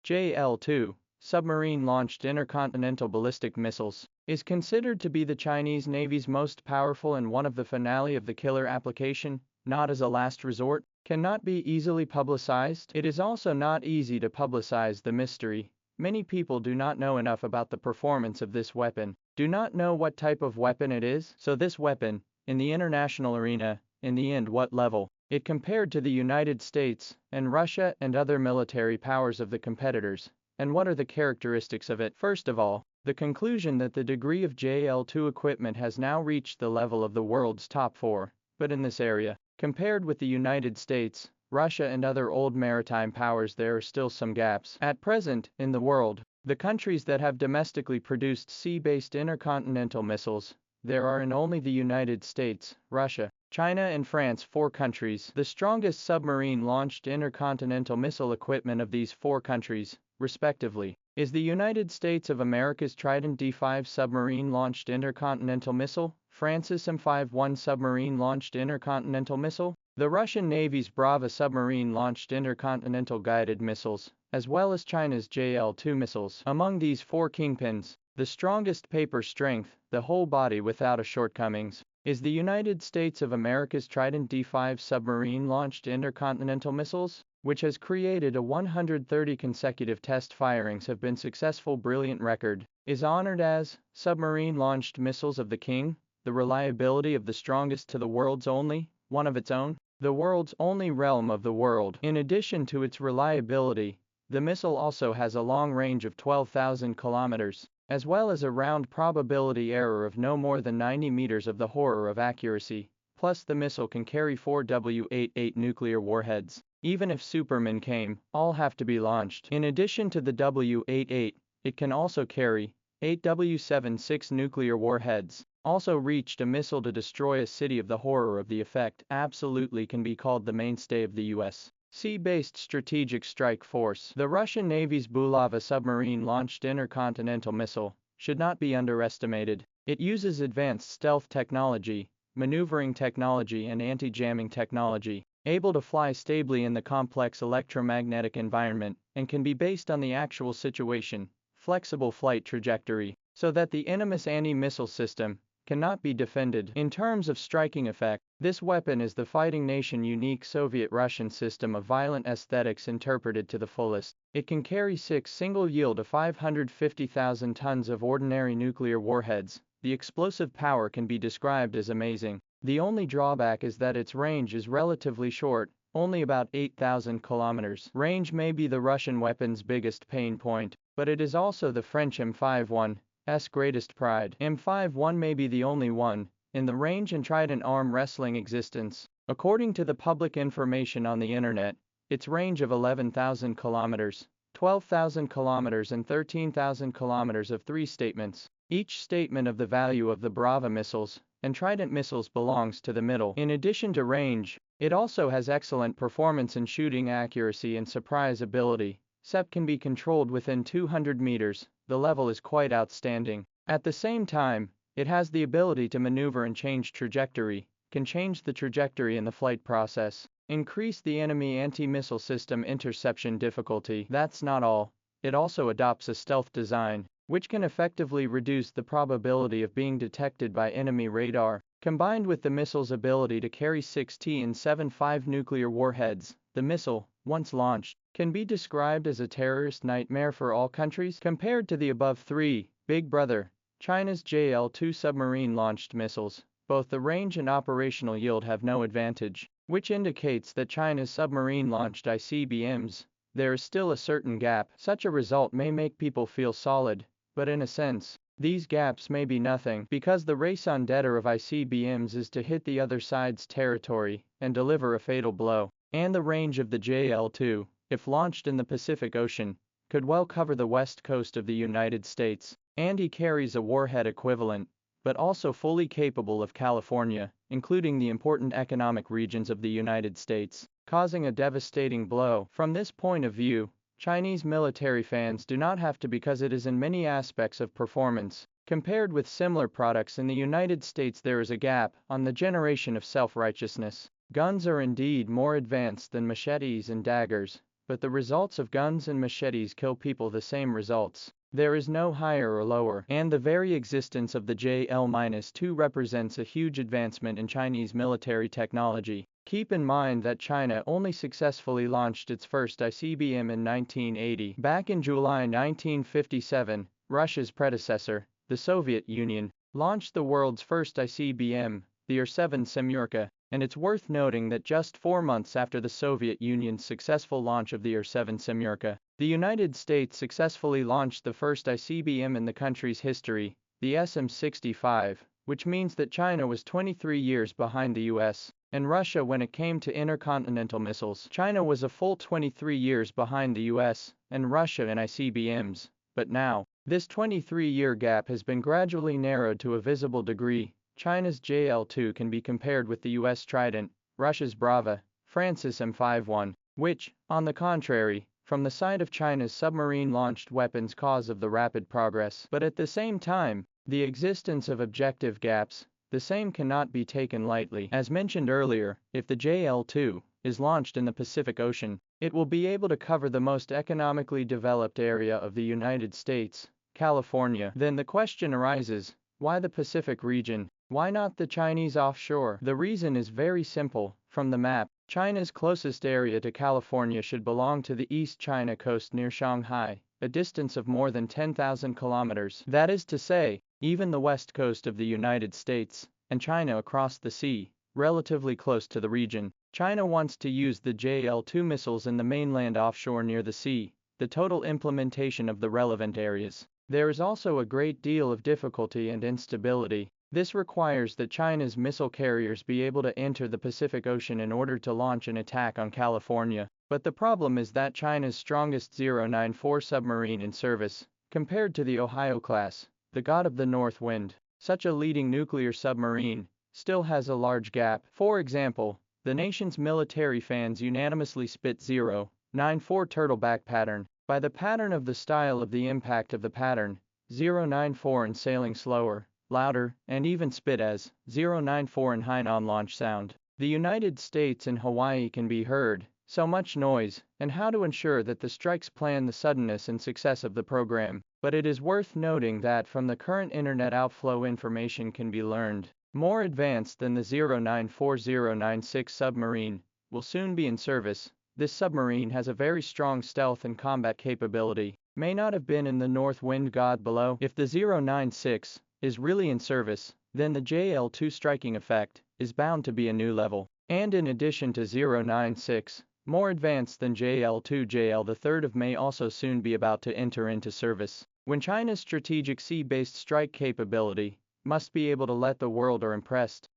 JL-2, submarine-launched intercontinental ballistic missiles, is considered to be the Chinese Navy's most powerful and one of the finale of the killer application, not as a last resort, cannot be easily publicized. It is also not easy to publicize the mystery. Many people do not know enough about the performance of this weapon, do not know what type of weapon it is, so this weapon, in the international arena, in the end what level it compared to the United States and Russia and other military powers of the competitors, and what are the characteristics of it. First of all, the conclusion that the degree of JL-2 equipment has now reached the level of the world's top 4, but in this area, compared with the United States, Russia and other old maritime powers there are still some gaps. At present, in the world, the countries that have domestically produced sea-based intercontinental missiles, there are in only the United States, Russia, China and France, 4 countries. The strongest submarine-launched intercontinental missile equipment of these 4 countries, respectively, is the United States of America's Trident D5 submarine-launched intercontinental missile, France's M51 submarine-launched intercontinental missile, the Russian Navy's Brava submarine-launched intercontinental guided missiles, as well as China's JL-2 missiles. Among these 4 kingpins, the strongest paper strength, the whole body without a shortcomings, is the United States of America's Trident D5 submarine-launched intercontinental missiles, which has created a 130 consecutive test firings have been successful brilliant record, is honored as submarine-launched missiles of the king, the reliability of the strongest to the world's only, one of its own, the world's only realm of the world. In addition to its reliability, the missile also has a long range of 12,000 kilometers, as well as a round probability error of no more than 90 meters of the horror of accuracy, plus the missile can carry 4 W-88 nuclear warheads. Even if Superman came, all have to be launched. In addition to the W-88, it can also carry 8 W-76 nuclear warheads. Also reached a missile to destroy a city of the horror of the effect. Absolutely can be called the mainstay of the U.S. sea-based strategic strike force. The Russian Navy's Bulava submarine-launched intercontinental missile should not be underestimated. It uses advanced stealth technology, maneuvering technology and anti-jamming technology, able to fly stably in the complex electromagnetic environment, and can be based on the actual situation, flexible flight trajectory, so that the enemy's anti-missile system cannot be defended. In terms of striking effect, this weapon is the fighting nation unique Soviet-Russian system of violent aesthetics interpreted to the fullest. It can carry 6 single-yield to 550,000 tons of ordinary nuclear warheads. The explosive power can be described as amazing. The only drawback is that its range is relatively short, only about 8,000 kilometers. Range may be the Russian weapon's biggest pain point, but it is also the French M51's greatest pride. M51 may be the only one in the range and Trident arm wrestling existence. According to the public information on the internet, its range of 11,000 kilometers, 12,000 kilometers and 13,000 kilometers of 3 statements. Each statement of the value of the Brava missiles and Trident missiles belongs to the middle. In addition to range, it also has excellent performance in shooting accuracy and surprise ability. SEP can be controlled within 200 meters, the level is quite outstanding. At the same time, it has the ability to maneuver and change trajectory, can change the trajectory in the flight process, increase the enemy anti-missile system interception difficulty. That's not all, it also adopts a stealth design, which can effectively reduce the probability of being detected by enemy radar. Combined with the missile's ability to carry 6 T-75 nuclear warheads, the missile, once launched, can be described as a terrorist nightmare for all countries. Compared to the above 3, Big Brother, China's JL-2 submarine-launched missiles, both the range and operational yield have no advantage, which indicates that China's submarine-launched ICBMs, there is still a certain gap. Such a result may make people feel solid, but in a sense, these gaps may be nothing, because the raison d'etre of ICBMs is to hit the other side's territory and deliver a fatal blow. And the range of the JL-2, if launched in the Pacific Ocean, could well cover the west coast of the United States, and he carries a warhead equivalent, but also fully capable of California, including the important economic regions of the United States, causing a devastating blow. From this point of view, Chinese military fans do not have to, because it is in many aspects of performance. Compared with similar products in the United States, there is a gap on the generation of self-righteousness. Guns are indeed more advanced than machetes and daggers, but the results of guns and machetes kill people the same results. There is no higher or lower, and the very existence of the JL-2 represents a huge advancement in Chinese military technology. Keep in mind that China only successfully launched its first ICBM in 1980. Back in July 1957, Russia's predecessor, the Soviet Union, launched the world's first ICBM, the Ir-7 Semyorka, and it's worth noting that just 4 months after the Soviet Union's successful launch of the Ir-7 Semyorka, the United States successfully launched the first ICBM in the country's history, the SM-65, which means that China was 23 years behind the US and Russia when it came to intercontinental missiles. China was a full 23 years behind the US and Russia in ICBMs, but now, this 23-year gap has been gradually narrowed to a visible degree. China's JL-2 can be compared with the US Trident, Russia's Brava, France's M51, which, on the contrary, from the side of China's submarine-launched weapons cause of the rapid progress. But at the same time, the existence of objective gaps, the same cannot be taken lightly. As mentioned earlier, if the JL-2 is launched in the Pacific Ocean, it will be able to cover the most economically developed area of the United States, California. Then the question arises, why the Pacific region? Why not the Chinese offshore? The reason is very simple. From the map, China's closest area to California should belong to the East China coast near Shanghai, a distance of more than 10,000 kilometers. That is to say, even the west coast of the United States, and China across the sea, relatively close to the region. China wants to use the JL-2 missiles in the mainland offshore near the sea, the total implementation of the relevant areas. There is also a great deal of difficulty and instability. This requires that China's missile carriers be able to enter the Pacific Ocean in order to launch an attack on California. But the problem is that China's strongest 094 submarine in service, compared to the Ohio class, the God of the North Wind, such a leading nuclear submarine, still has a large gap. For example, the nation's military fans unanimously spit 094 turtleback pattern. By the pattern of the style of the impact of the pattern, 094 and sailing slower, louder, and even spit as 094 in Hainan launch sound. The United States and Hawaii can be heard, so much noise, and how to ensure that the strikes plan the suddenness and success of the program. But it is worth noting that from the current internet outflow information can be learned, more advanced than the 094-096 submarine, will soon be in service. This submarine has a very strong stealth and combat capability, may not have been in the North Wind God below. If the 096 is really in service, then the JL-2 striking effect is bound to be a new level. And in addition to 096, more advanced than JL-2, JL-3 may also soon be about to enter into service, when China's strategic sea-based strike capability must be able to let the world are impressed.